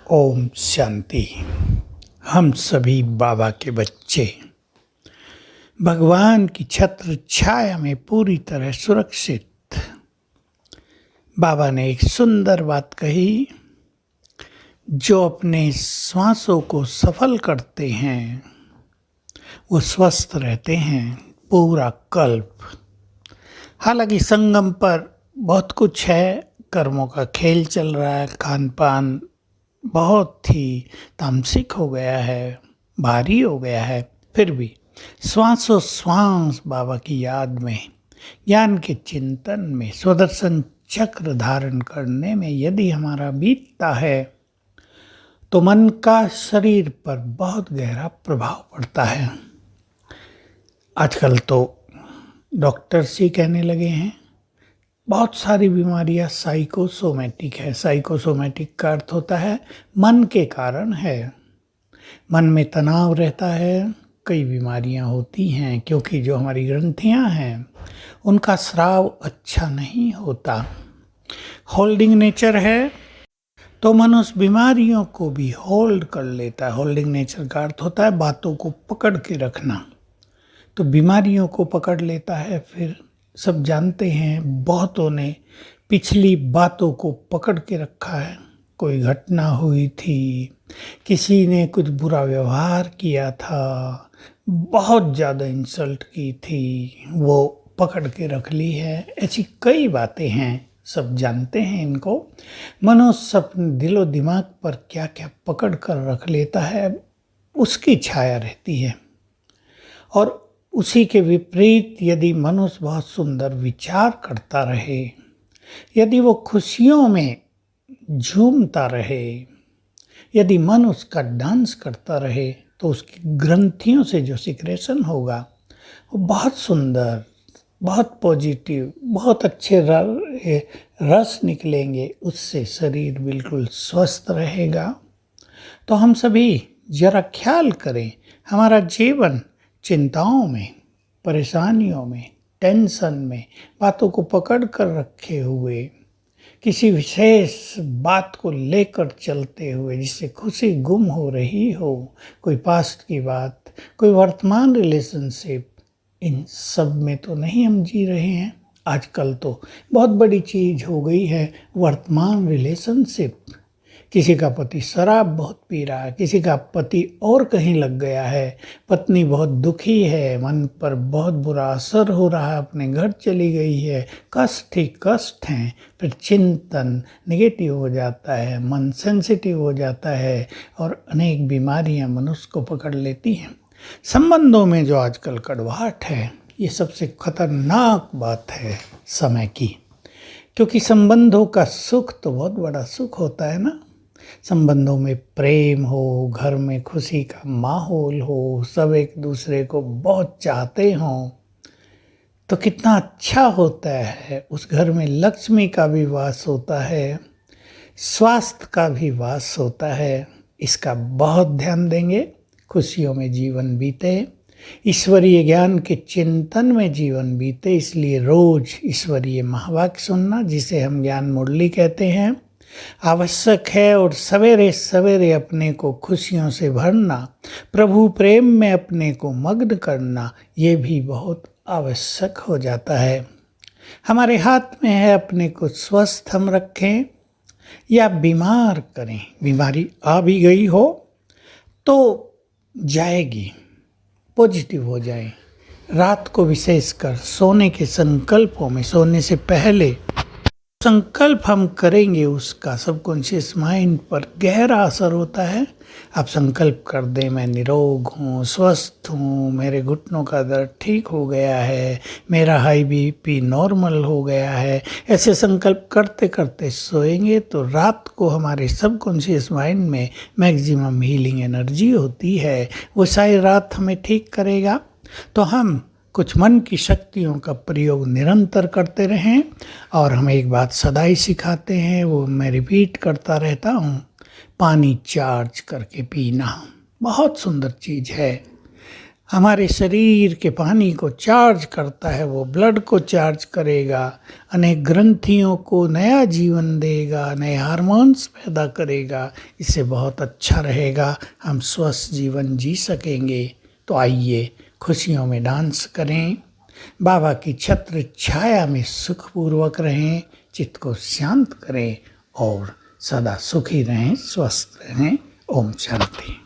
ओम शांति। हम सभी बाबा के बच्चे भगवान की छत्र छाया में पूरी तरह सुरक्षित। बाबा ने एक सुंदर बात कही, जो अपने श्वासों को सफल करते हैं वो स्वस्थ रहते हैं पूरा कल्प। हालांकि संगम पर बहुत कुछ है, कर्मों का खेल चल रहा है, खान पान बहुत ही तामसिक हो गया है, भारी हो गया है, फिर भी श्वासोश्वास बाबा की याद में, ज्ञान के चिंतन में, स्वदर्शन चक्र धारण करने में यदि हमारा बीतता है तो मन का शरीर पर बहुत गहरा प्रभाव पड़ता है। आजकल तो डॉक्टर्स ही कहने लगे हैं बहुत सारी बीमारियां साइकोसोमैटिक है। साइकोसोमैटिक का अर्थ होता है मन के कारण है। मन में तनाव रहता है, कई बीमारियां होती हैं क्योंकि जो हमारी ग्रंथियां हैं उनका स्राव अच्छा नहीं होता। होल्डिंग नेचर है तो मन उस बीमारियों को भी होल्ड कर लेता है। होल्डिंग नेचर का अर्थ होता है बातों को पकड़ के रखना, तो बीमारियों को पकड़ लेता है। फिर सब जानते हैं बहुतों ने पिछली बातों को पकड़ के रखा है। कोई घटना हुई थी, किसी ने कुछ बुरा व्यवहार किया था, बहुत ज़्यादा इंसल्ट की थी, वो पकड़ के रख ली है। ऐसी कई बातें हैं, सब जानते हैं इनको। मनुष्य अपने दिलो दिमाग पर क्या क्या पकड़ कर रख लेता है उसकी छाया रहती है। और उसी के विपरीत यदि मनुष्य बहुत सुंदर विचार करता रहे, यदि वो खुशियों में झूमता रहे, यदि मन उसका डांस करता रहे, तो उसकी ग्रंथियों से जो सिक्रेशन होगा वो बहुत सुंदर, बहुत पॉजिटिव, बहुत अच्छे रस निकलेंगे। उससे शरीर बिल्कुल स्वस्थ रहेगा। तो हम सभी जरा ख्याल करें, हमारा जीवन चिंताओं में, परेशानियों में, टेंशन में, बातों को पकड़ कर रखे हुए, किसी विशेष बात को लेकर चलते हुए जिससे खुशी गुम हो रही हो, कोई पास्ट की बात, कोई वर्तमान रिलेशनशिप, इन सब में तो नहीं हम जी रहे हैं। आजकल तो बहुत बड़ी चीज़ हो गई है वर्तमान रिलेशनशिप। किसी का पति शराब बहुत पी रहा है, किसी का पति और कहीं लग गया है, पत्नी बहुत दुखी है, मन पर बहुत बुरा असर हो रहा है, अपने घर चली गई है, कष्ट ही कष्ट हैं। फिर चिंतन नेगेटिव हो जाता है, मन सेंसिटिव हो जाता है और अनेक बीमारियां मनुष्य को पकड़ लेती हैं। संबंधों में जो आजकल कड़वाहट है, ये सबसे खतरनाक बात है समय की, क्योंकि संबंधों का सुख तो बहुत बड़ा सुख होता है ना। संबंधों में प्रेम हो, घर में खुशी का माहौल हो, सब एक दूसरे को बहुत चाहते हों, तो कितना अच्छा होता है। उस घर में लक्ष्मी का भी वास होता है, स्वास्थ्य का भी वास होता है। इसका बहुत ध्यान देंगे, खुशियों में जीवन बीते, ईश्वरीय ज्ञान के चिंतन में जीवन बीते। इसलिए रोज ईश्वरीय महावाक्य सुनना, जिसे हम ज्ञान मुरली कहते हैं, आवश्यक है। और सवेरे सवेरे अपने को खुशियों से भरना, प्रभु प्रेम में अपने को मग्न करना, ये भी बहुत आवश्यक हो जाता है। हमारे हाथ में है अपने को स्वस्थ हम रखें या बीमार करें। बीमारी आ भी गई हो तो जाएगी, पॉजिटिव हो जाए। रात को विशेषकर सोने के संकल्पों में, सोने से पहले संकल्प हम करेंगे, उसका सबकॉन्शियस माइंड पर गहरा असर होता है। आप संकल्प कर दें, मैं निरोग हूँ, स्वस्थ हूँ, मेरे घुटनों का दर्द ठीक हो गया है, मेरा हाई बीपी नॉर्मल हो गया है। ऐसे संकल्प करते करते सोएंगे तो रात को हमारे सबकॉन्शियस माइंड में मैक्सिमम हीलिंग एनर्जी होती है। वो सारी रात हमें ठीक करेगा। तो हम कुछ मन की शक्तियों का प्रयोग निरंतर करते रहें। और हम एक बात सदा ही सिखाते हैं, वो मैं रिपीट करता रहता हूँ, पानी चार्ज करके पीना बहुत सुंदर चीज़ है। हमारे शरीर के पानी को चार्ज करता है, वो ब्लड को चार्ज करेगा, अनेक ग्रंथियों को नया जीवन देगा, नए हार्मोन्स पैदा करेगा। इससे बहुत अच्छा रहेगा, हम स्वस्थ जीवन जी सकेंगे। तो आइए खुशियों में डांस करें, बाबा की छत्र छाया में सुखपूर्वक रहें, चित्त को शांत करें और सदा सुखी रहें, स्वस्थ रहें। ओम शांति।